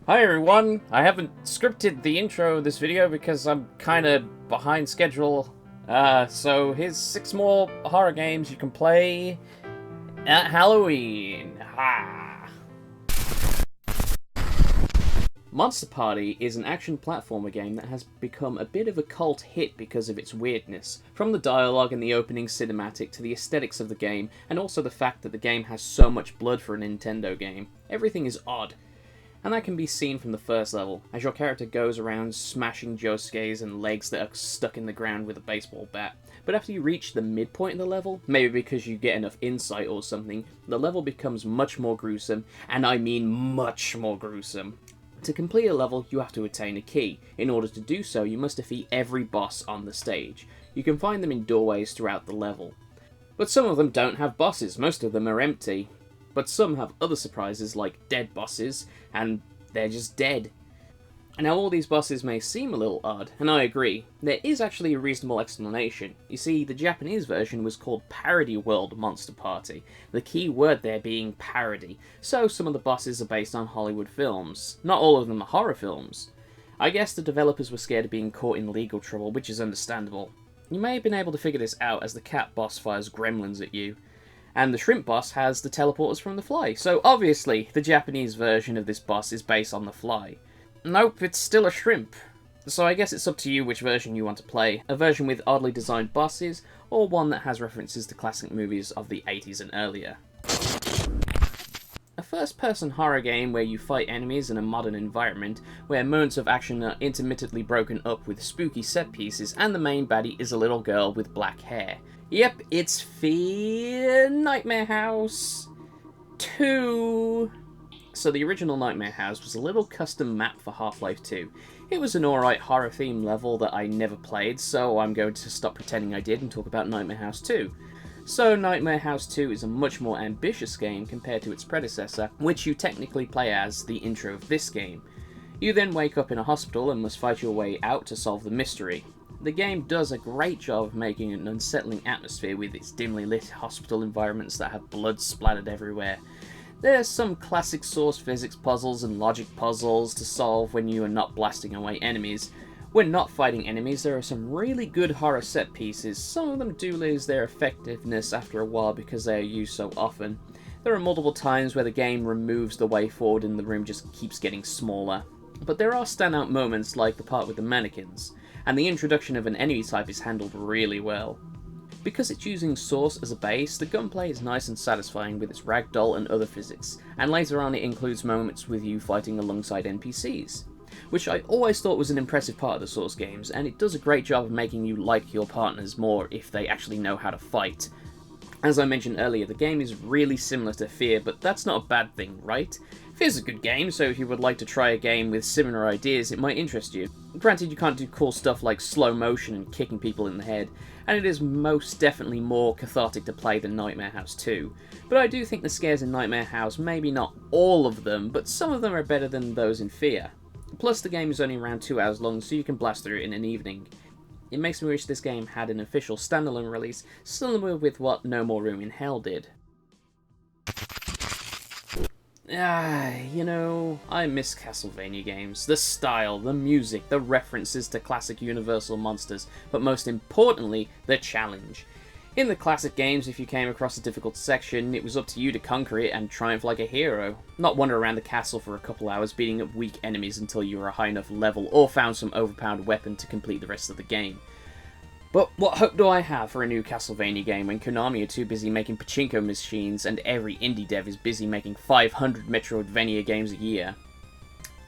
Hi everyone, I haven't scripted the intro of this video because I'm kinda behind schedule. So here's 6 more horror games you can play at Halloween. Ha! Monster Party is an action platformer game that has become a bit of a cult hit because of its weirdness. From the dialogue in the opening cinematic to the aesthetics of the game, and also the fact that the game has so much blood for a Nintendo game. Everything is odd. And that can be seen from the first level, as your character goes around smashing Josuke's and legs that are stuck in the ground with a baseball bat. But after you reach the midpoint of the level, maybe because you get enough insight or something, the level becomes much more gruesome, and I mean much more gruesome. To complete a level, you have to attain a key. In order to do so, you must defeat every boss on the stage. You can find them in doorways throughout the level. But some of them don't have bosses, most of them are empty. But some have other surprises like dead bosses, and they're just dead. And now all these bosses may seem a little odd, and I agree. There is actually a reasonable explanation. You see, the Japanese version was called Parody World Monster Party, the key word there being parody, so some of the bosses are based on Hollywood films. Not all of them are horror films. I guess the developers were scared of being caught in legal trouble, which is understandable. You may have been able to figure this out as the cat boss fires gremlins at you. And the shrimp boss has the teleporters from the Fly, so obviously the Japanese version of this boss is based on the Fly. Nope, it's still a shrimp. So I guess it's up to you which version you want to play, a version with oddly designed bosses, or one that has references to classic movies of the 80s and earlier. A first-person horror game where you fight enemies in a modern environment, where moments of action are intermittently broken up with spooky set pieces, and the main baddie is a little girl with black hair. Yep, it's Nightmare House 2. So the original Nightmare House was a little custom map for Half-Life 2. It was an alright horror theme level that I never played, so I'm going to stop pretending I did and talk about Nightmare House 2. So Nightmare House 2 is a much more ambitious game compared to its predecessor, which you technically play as the intro of this game. You then wake up in a hospital and must fight your way out to solve the mystery. The game does a great job of making an unsettling atmosphere with its dimly lit hospital environments that have blood splattered everywhere. There's some classic source physics puzzles and logic puzzles to solve when you are not blasting away enemies. When not fighting enemies, there are some really good horror set pieces. Some of them do lose their effectiveness after a while because they are used so often. There are multiple times where the game removes the way forward and the room just keeps getting smaller. But there are standout moments like the part with the mannequins, and the introduction of an enemy type is handled really well. Because it's using Source as a base, the gunplay is nice and satisfying with its ragdoll and other physics, and later on it includes moments with you fighting alongside NPCs, which I always thought was an impressive part of the Source games, and it does a great job of making you like your partners more if they actually know how to fight. As I mentioned earlier, the game is really similar to Fear, but that's not a bad thing, right? Fear's a good game, so if you would like to try a game with similar ideas, it might interest you. Granted, you can't do cool stuff like slow motion and kicking people in the head, and it is most definitely more cathartic to play than Nightmare House 2. But I do think the scares in Nightmare House, maybe not all of them, but some of them are better than those in Fear. Plus, the game is only around 2 hours long, so you can blast through it in an evening. It makes me wish this game had an official standalone release, similar with what No More Room in Hell did. You know, I miss Castlevania games. The style, the music, the references to classic Universal monsters, but most importantly, the challenge. In the classic games, if you came across a difficult section, it was up to you to conquer it and triumph like a hero. Not wander around the castle for a couple hours beating up weak enemies until you were a high enough level or found some overpowered weapon to complete the rest of the game. But what hope do I have for a new Castlevania game when Konami are too busy making pachinko machines and every indie dev is busy making 500 Metroidvania games a year?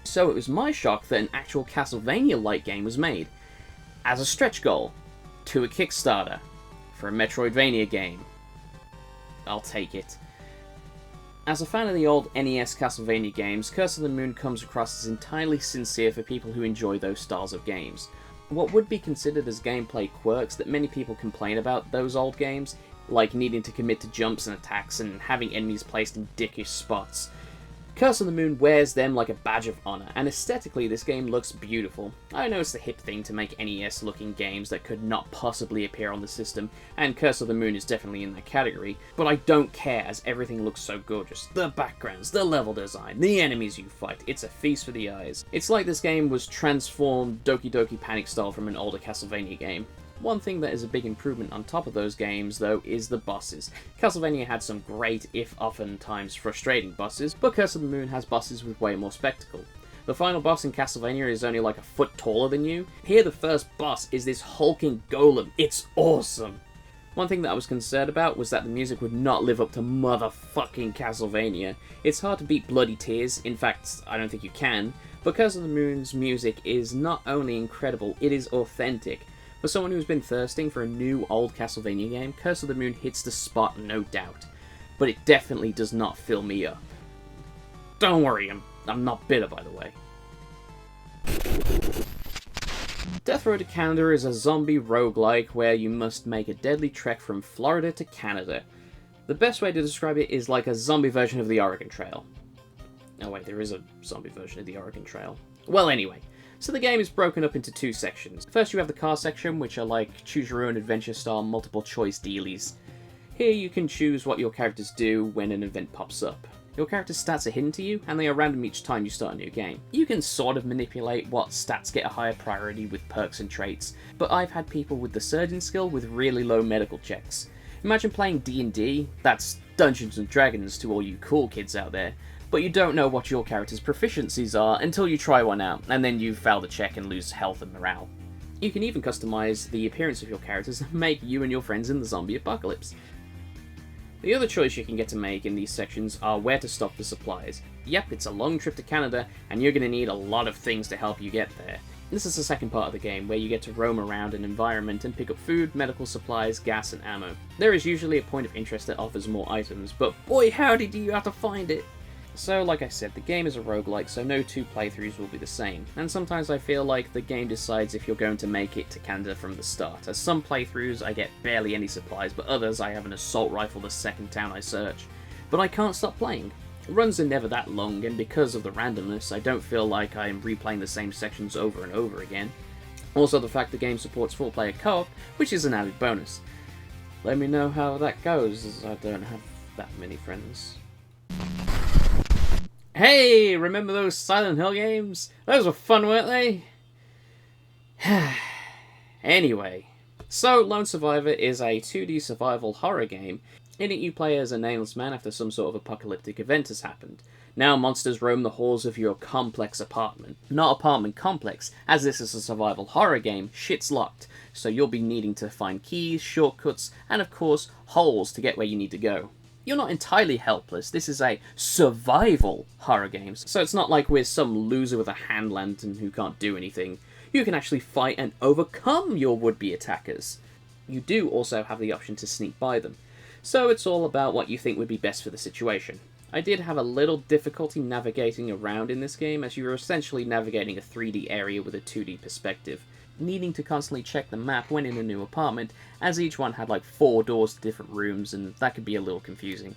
So it was my shock that an actual Castlevania-like game was made, as a stretch goal, to a Kickstarter, for a Metroidvania game. I'll take it. As a fan of the old NES Castlevania games, Curse of the Moon comes across as entirely sincere for people who enjoy those styles of games. What would be considered as gameplay quirks that many people complain about those old games, like needing to commit to jumps and attacks and having enemies placed in dickish spots, Curse of the Moon wears them like a badge of honor, and aesthetically this game looks beautiful. I know it's the hip thing to make NES looking games that could not possibly appear on the system, and Curse of the Moon is definitely in that category, but I don't care as everything looks so gorgeous. The backgrounds, the level design, the enemies you fight, it's a feast for the eyes. It's like this game was transformed Doki Doki Panic style from an older Castlevania game. One thing that is a big improvement on top of those games, though, is the bosses. Castlevania had some great, if oftentimes frustrating bosses, but Curse of the Moon has bosses with way more spectacle. The final boss in Castlevania is only like a foot taller than you. Here the first boss is this hulking golem. It's awesome! One thing that I was concerned about was that the music would not live up to motherfucking Castlevania. It's hard to beat Bloody Tears, in fact, I don't think you can, but Curse of the Moon's music is not only incredible, it is authentic. For someone who's been thirsting for a new old Castlevania game, Curse of the Moon hits the spot, no doubt. But it definitely does not fill me up. Don't worry, I'm not bitter, by the way. Death Road to Canada is a zombie roguelike where you must make a deadly trek from Florida to Canada. The best way to describe it is like a zombie version of the Oregon Trail. Oh wait, there is a zombie version of the Oregon Trail. Well, anyway. So the game is broken up into two sections. First you have the car section, which are like choose-your-own-adventure style multiple-choice dealies. Here you can choose what your characters do when an event pops up. Your character's stats are hidden to you, and they are random each time you start a new game. You can sort of manipulate what stats get a higher priority with perks and traits, but I've had people with the surgeon skill with really low medical checks. Imagine playing D&D, that's Dungeons & Dragons to all you cool kids out there, but you don't know what your character's proficiencies are until you try one out, and then you fail the check and lose health and morale. You can even customize the appearance of your characters and make you and your friends in the zombie apocalypse. The other choice you can get to make in these sections are where to stop for supplies. Yep, it's a long trip to Canada, and you're going to need a lot of things to help you get there. This is the second part of the game, where you get to roam around an environment and pick up food, medical supplies, gas, and ammo. There is usually a point of interest that offers more items, but boy howdy do you have to find it! So, like I said, the game is a roguelike, so no two playthroughs will be the same, and sometimes I feel like the game decides if you're going to make it to Canada from the start, as some playthroughs I get barely any supplies, but others I have an assault rifle the second town I search. But I can't stop playing. Runs are never that long, and because of the randomness, I don't feel like I am replaying the same sections over and over again. Also, the fact the game supports 4-player co-op, which is an added bonus. Let me know how that goes, as I don't have that many friends. Hey, remember those Silent Hill games? Those were fun, weren't they? Anyway, so Lone Survivor is a 2D survival horror game. In it you play as a nameless man after some sort of apocalyptic event has happened. Now monsters roam the halls of your complex apartment. Not apartment complex, as this is a survival horror game, shit's locked, so you'll be needing to find keys, shortcuts, and of course, holes to get where you need to go. You're not entirely helpless, this is a survival horror game, so it's not like we're some loser with a hand lantern who can't do anything. You can actually fight and overcome your would-be attackers. You do also have the option to sneak by them, so it's all about what you think would be best for the situation. I did have a little difficulty navigating around in this game, as you were essentially navigating a 3D area with a 2D perspective, needing to constantly check the map when in a new apartment, as each one had like 4 doors to different rooms, and that could be a little confusing.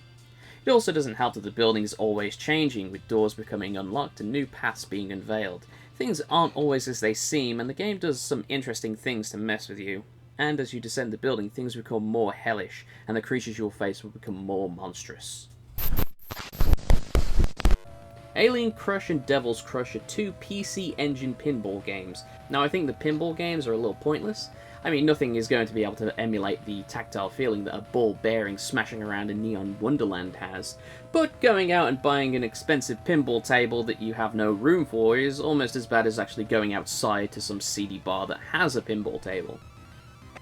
It also doesn't help that the building is always changing, with doors becoming unlocked and new paths being unveiled. Things aren't always as they seem, and the game does some interesting things to mess with you. And as you descend the building, things become more hellish, and the creatures you'll face will become more monstrous. Alien Crush and Devil's Crush are 2 PC Engine pinball games. Now I think the pinball games are a little pointless. I mean, nothing is going to be able to emulate the tactile feeling that a ball bearing smashing around in Neon Wonderland has, but going out and buying an expensive pinball table that you have no room for is almost as bad as actually going outside to some seedy bar that has a pinball table.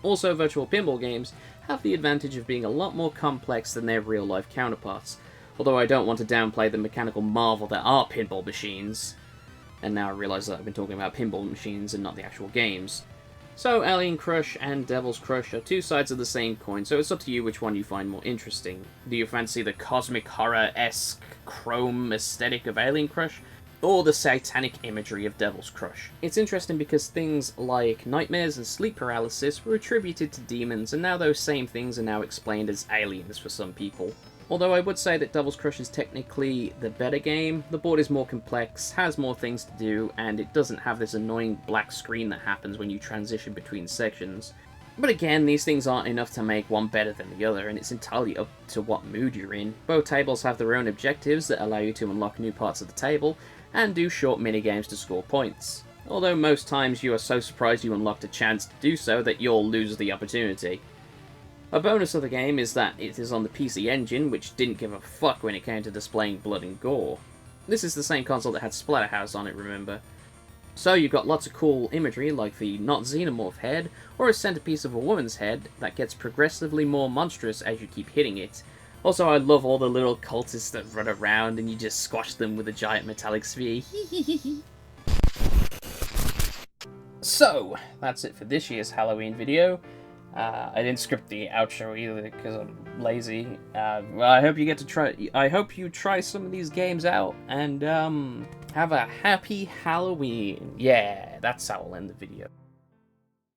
Also, virtual pinball games have the advantage of being a lot more complex than their real-life counterparts, although I don't want to downplay the mechanical marvel that are pinball machines. And now I realise that I've been talking about pinball machines and not the actual games. So Alien Crush and Devil's Crush are 2 sides of the same coin, so it's up to you which one you find more interesting. Do you fancy the cosmic horror-esque chrome aesthetic of Alien Crush, or the satanic imagery of Devil's Crush? It's interesting because things like nightmares and sleep paralysis were attributed to demons, and now those same things are now explained as aliens for some people. Although I would say that Devil's Crush is technically the better game, the board is more complex, has more things to do, and it doesn't have this annoying black screen that happens when you transition between sections. But again, these things aren't enough to make one better than the other, and it's entirely up to what mood you're in. Both tables have their own objectives that allow you to unlock new parts of the table, and do short minigames to score points. Although most times you are so surprised you unlocked a chance to do so that you'll lose the opportunity. A bonus of the game is that it is on the PC Engine, which didn't give a fuck when it came to displaying blood and gore. This is the same console that had Splatterhouse on it, remember? So you've got lots of cool imagery like the not xenomorph head, or a centerpiece of a woman's head that gets progressively more monstrous as you keep hitting it. Also, I love all the little cultists that run around and you just squash them with a giant metallic sphere. So, that's it for this year's Halloween video. I didn't script the outro either because I'm lazy. I hope you get to try. I hope you try some of these games out and have a happy Halloween. Yeah, that's how I'll end the video.